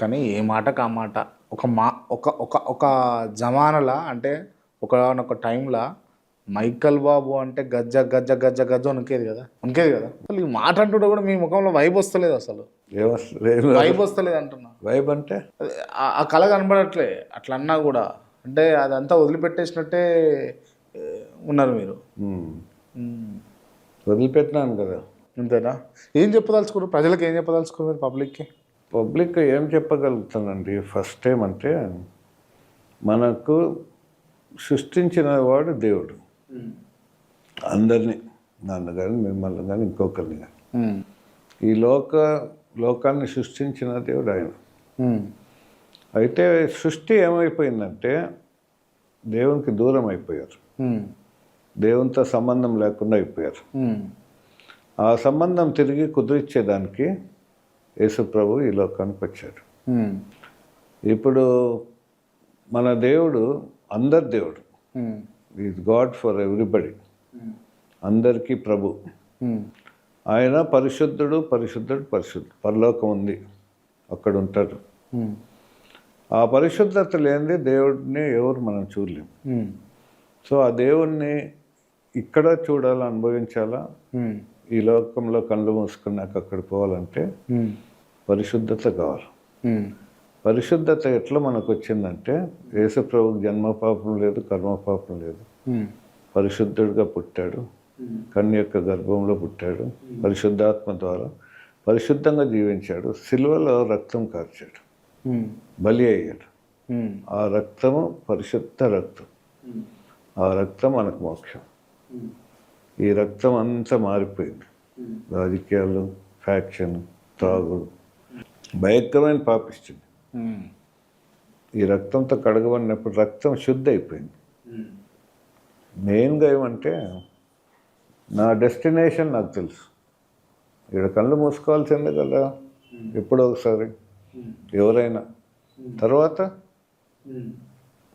కానీ ఏ మాటకు ఆ మాట ఒక మా ఒక ఒక ఒక జమానలా అంటే ఒకనొక టైంలో మైకల్ బాబు అంటే గజ్జ గజ్జ గజ్జ గజ్జ వణికేది కదా అసలు ఈ మాట అంటుంటే కూడా మీ ముఖంలో వైబ్ వస్తలేదు అసలు వైబ్ వస్తలేదు అంటున్నా వైబ్ అంటే అదే ఆ కళ కనబడట్లే అట్లా అన్నా కూడా అంటే అదంతా వదిలిపెట్టేసినట్టే ఉన్నారు మీరు. వదిలిపెట్టినాను కదా. అంతేనా? ఏం చెప్పదలుచుకున్నారు ప్రజలకు, ఏం చెప్పదలుచుకున్నారు పబ్లిక్కి? పబ్లిక్ ఏం చెప్పగలుగుతానండి, ఫస్ట్ టైం అంటే మనకు సృష్టించిన వాడు దేవుడు, అందరినీ, నన్ను కానీ మిమ్మల్ని కానీ ఇంకొకరిని కానీ. ఈ లోకాన్ని సృష్టించిన దేవుడు ఆయన. అయితే సృష్టి ఏమైపోయిందంటే దేవునికి దూరం అయిపోయారు, దేవునితో సంబంధం లేకుండా అయిపోయారు. ఆ సంబంధం తిరిగి కుదిరిచ్చేదానికి యేసుప్రభు ఈ లోకానికి వచ్చాడు. ఇప్పుడు మన దేవుడు అందరి దేవుడు, ఈజ్ గాడ్ ఫర్ ఎవ్రీబడి, అందరికీ ప్రభు. ఆయన పరిశుద్ధుడు పరిశుద్ధుడు పరిశుద్ధుడు, పరలోకం ఉంది, అక్కడ ఉంటాడు. ఆ పరిశుద్ధత లేనిది దేవుడిని ఎవరు మనం చూడలేము. సో ఆ దేవుణ్ణి ఇక్కడ చూడాలా, అనుభవించాలా, ఈ లోకంలో కళ్ళు మూసుకున్నాక అక్కడ పోవాలంటే పరిశుద్ధత కావాలి. పరిశుద్ధత ఎట్లా మనకు వచ్చిందంటే యేసుప్రభుకి జన్మపాపం లేదు, కర్మపాపం లేదు, పరిశుద్ధుడిగా పుట్టాడు, కన్య యొక్క గర్భంలో పుట్టాడు, పరిశుద్ధాత్మ ద్వారా పరిశుద్ధంగా జీవించాడు, సిలువలో రక్తం కార్చాడు, బలి అయ్యాడు. ఆ రక్తము పరిశుద్ధ రక్తం, ఆ రక్తం మనకు మోక్షం. ఈ రక్తం అంతా మారిపోయింది, రాజకీయాలు, ఫ్యాక్షన్, త్రాగుడు, భయంకరమైన పాపిస్తుంది. ఈ రక్తంతో కడగబడినప్పుడు రక్తం శుద్ధి అయిపోయింది. మెయిన్గా ఏమంటే నా డెస్టినేషన్ నాకు తెలుసు, ఇక్కడ కళ్ళు మూసుకోవాల్సిందే కదా ఎప్పుడో ఒకసారి ఎవరైనా. తర్వాత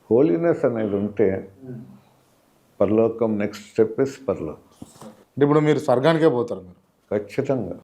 హోలీనెస్ అనేది ఉంటే పరలోకం, నెక్స్ట్ స్టెప్ ఇస్ పరలోకం. ఇప్పుడు మీరు స్వర్గానికే పోతారు మీరు ఖచ్చితంగా.